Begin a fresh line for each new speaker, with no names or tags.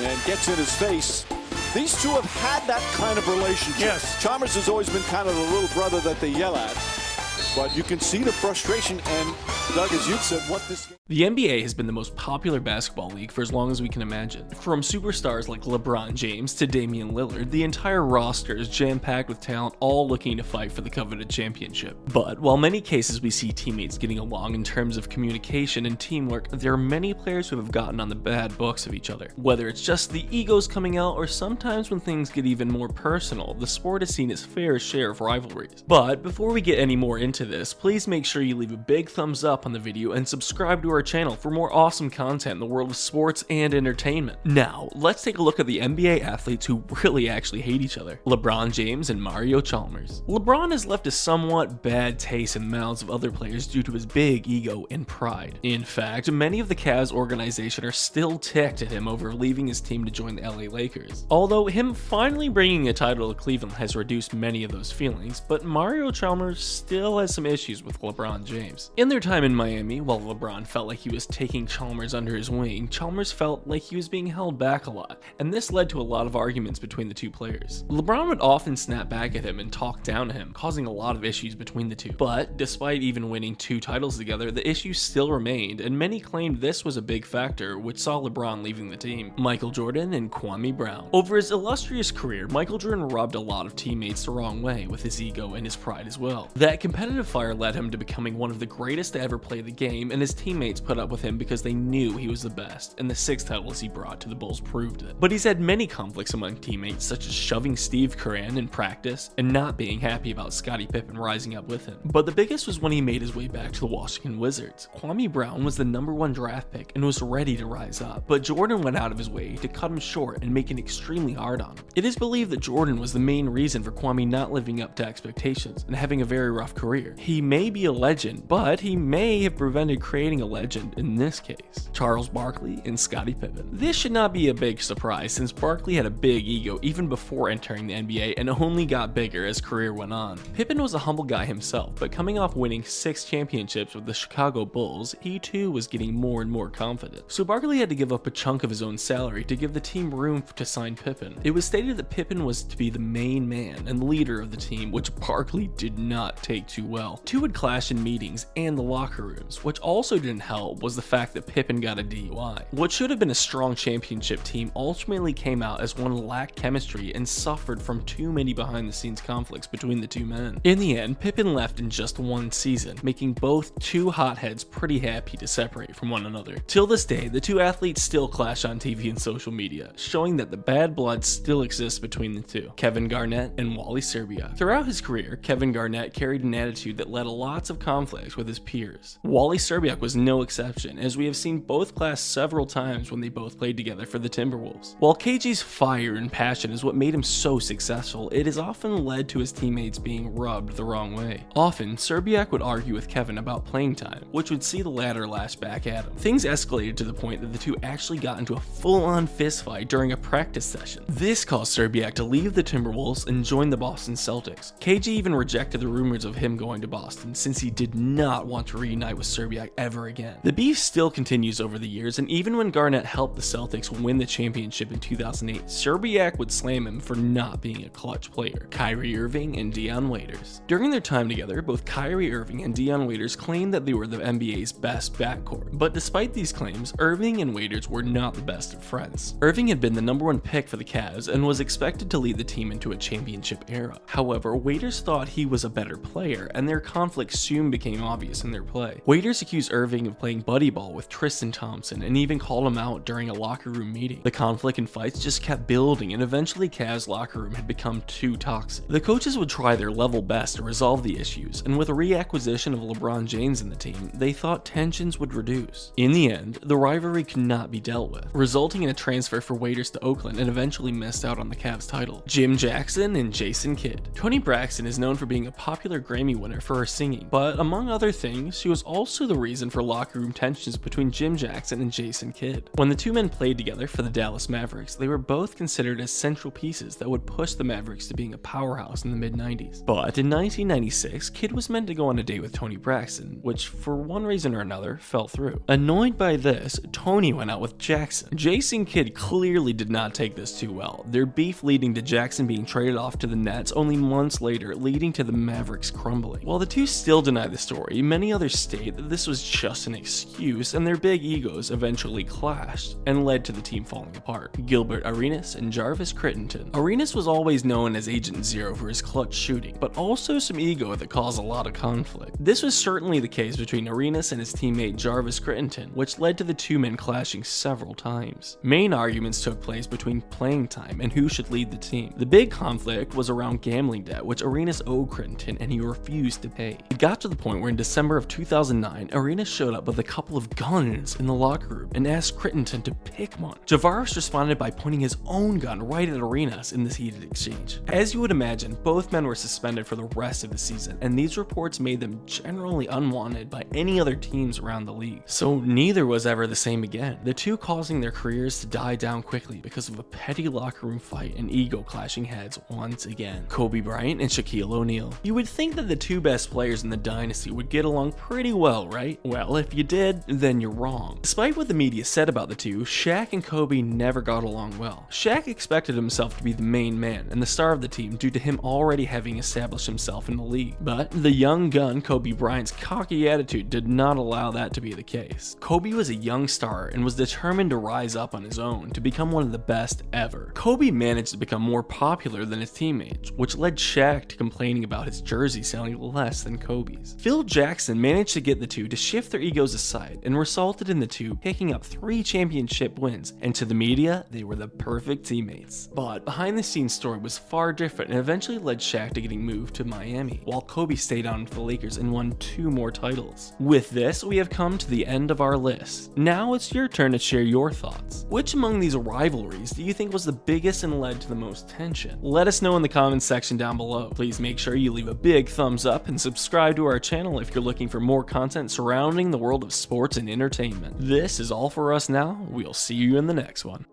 and gets in his face. These two have had that kind of relationship.
Yes.
Chalmers has always been kind of the little brother that they yell at. But you can see the frustration, and Doug, as you said, what this game...
The NBA has been the most popular basketball league for as long as we can imagine. From superstars like LeBron James to Damian Lillard, the entire roster is jam-packed with talent, all looking to fight for the coveted championship. But while many cases we see teammates getting along in terms of communication and teamwork, there are many players who have gotten on the bad books of each other. Whether it's just the egos coming out, or sometimes when things get even more personal, the sport has seen its fair share of rivalries. But before we get any more into this, please make sure you leave a big thumbs up on the video and subscribe to our channel for more awesome content in the world of sports and entertainment. Now, let's take a look at the NBA athletes who really actually hate each other. LeBron James and Mario Chalmers. LeBron has left a somewhat bad taste in the mouths of other players due to his big ego and pride. In fact, many of the Cavs organization are still ticked at him over leaving his team to join the LA Lakers. Although him finally bringing a title to Cleveland has reduced many of those feelings, but Mario Chalmers still has some issues with LeBron James. In their time in Miami, while LeBron felt like he was taking Chalmers under his wing, Chalmers felt like he was being held back a lot, and this led to a lot of arguments between the two players. LeBron would often snap back at him and talk down to him, causing a lot of issues between the two. But despite even winning 2 titles together, the issues still remained, and many claimed this was a big factor, which saw LeBron leaving the team. Michael Jordan and Kwame Brown. Over his illustrious career, Michael Jordan rubbed a lot of teammates the wrong way with his ego and his pride as well. That competitive fire led him to becoming one of the greatest to ever play the game, and his teammates put up with him because they knew he was the best, and the 6 titles he brought to the Bulls proved it. But he's had many conflicts among teammates, such as shoving Steve Kerr in practice and not being happy about Scottie Pippen rising up with him. But the biggest was when he made his way back to the Washington Wizards. Kwame Brown was the #1 draft pick and was ready to rise up, but Jordan went out of his way to cut him short and make it extremely hard on him. It is believed that Jordan was the main reason for Kwame not living up to expectations and having a very rough career. He may be a legend, but he may have prevented creating a legend in this case. Charles Barkley and Scottie Pippen. This should not be a big surprise since Barkley had a big ego even before entering the NBA and only got bigger as career went on. Pippen was a humble guy himself, but coming off winning 6 championships with the Chicago Bulls, he too was getting more and more confident. So Barkley had to give up a chunk of his own salary to give the team room to sign Pippen. It was stated that Pippen was to be the main man and leader of the team, which Barkley did not take too well. Two would clash in meetings and the locker rooms. Which also didn't help was the fact that Pippen got a DUI. What should have been a strong championship team ultimately came out as one lacked chemistry and suffered from too many behind the scenes conflicts between the two men. In the end, Pippen left in just 1 season, making both two hotheads pretty happy to separate from one another. Till this day, the two athletes still clash on TV and social media, showing that the bad blood still exists between the two. Kevin Garnett and Wally Szczerbiak. Throughout his career, Kevin Garnett carried an attitude that led to lots of conflicts with his peers. Wally Szczerbiak was no exception, as we have seen both clash several times when they both played together for the Timberwolves. While KG's fire and passion is what made him so successful, it has often led to his teammates being rubbed the wrong way. Often, Szczerbiak would argue with Kevin about playing time, which would see the latter lash back at him. Things escalated to the point that the two actually got into a full-on fistfight during a practice session. This caused Szczerbiak to leave the Timberwolves and join the Boston Celtics. KG even rejected the rumors of him going to Boston since he did not want to reunite with Szczerbiak ever again. The beef still continues over the years, and even when Garnett helped the Celtics win the championship in 2008, Szczerbiak would slam him for not being a clutch player. Kyrie Irving and Dion Waiters. During their time together, both Kyrie Irving and Dion Waiters claimed that they were the NBA's best backcourt. But despite these claims, Irving and Waiters were not the best of friends. Irving had been the #1 pick for the Cavs and was expected to lead the team into a championship era. However, Waiters thought he was a better player, and their conflict soon became obvious in their play. Waiters accused Irving of playing buddy ball with Tristan Thompson and even called him out during a locker room meeting. The conflict and fights just kept building, and eventually Cavs' locker room had become too toxic. The coaches would try their level best to resolve the issues, and with a reacquisition of LeBron James in the team, they thought tensions would reduce. In the end, the rivalry could not be dealt with, resulting in a transfer for Waiters to Oakland and eventually missed out on the Cavs title. Jim Jackson and Jason Kidd. Tony Braxton is known for being a popular Grammy winner popular for her singing, but among other things, she was also the reason for locker room tensions between Jim Jackson and Jason Kidd. When the two men played together for the Dallas Mavericks, they were both considered as central pieces that would push the Mavericks to being a powerhouse in the mid-90s. But in 1996, Kidd was meant to go on a date with Toni Braxton, which for one reason or another fell through. Annoyed by this, Toni went out with Jackson. Jason Kidd clearly did not take this too well, their beef leading to Jackson being traded off to the Nets only months later, leading to the Mavericks crumbling. While the two still deny the story, many others state that this was just an excuse and their big egos eventually clashed and led to the team falling apart. Gilbert Arenas and Jarvis Crittenton. Arenas was always known as Agent Zero for his clutch shooting, but also some ego that caused a lot of conflict. This was certainly the case between Arenas and his teammate Jarvis Crittenton, which led to the two men clashing several times. Main arguments took place between playing time and who should lead the team. The big conflict was around gambling debt, which Arenas owed Crittenton and he refused to pay. It got to the point where in December of 2009, Arenas showed up with a couple of guns in the locker room and asked Crittenton to pick one. Javaris responded by pointing his own gun right at Arenas in this heated exchange. As you would imagine, both men were suspended for the rest of the season, and these reports made them generally unwanted by any other teams around the league. So neither was ever the same again, the two causing their careers to die down quickly because of a petty locker room fight and ego clashing heads once again. Kobe Bryant and Shaquille O'Neal. You would think that the two best players in the dynasty would get along pretty well, right? Well, if you did, then you're wrong. Despite what the media said about the two, Shaq and Kobe never got along well. Shaq expected himself to be the main man and the star of the team due to him already having established himself in the league. But the young gun Kobe Bryant's cocky attitude did not allow that to be the case. Kobe was a young star and was determined to rise up on his own to become one of the best ever. Kobe managed to become more popular than his teammates, which led Shaq to complaining about his jersey selling less than Kobe's. Phil Jackson managed to get the two to shift their egos aside and resulted in the two picking up 3 championship wins, and to the media, they were the perfect teammates. But behind the scenes story was far different and eventually led Shaq to getting moved to Miami, while Kobe stayed on for the Lakers and won 2 more titles. With this, we have come to the end of our list. Now it's your turn to share your thoughts. Which among these rivalries do you think was the biggest and led to the most tension? Let us know in the comments section down below. Please make sure you leave a big thumbs up and subscribe to our channel if you're looking for more content surrounding the world of sports and entertainment. This is all for us now. We'll see you in the next one.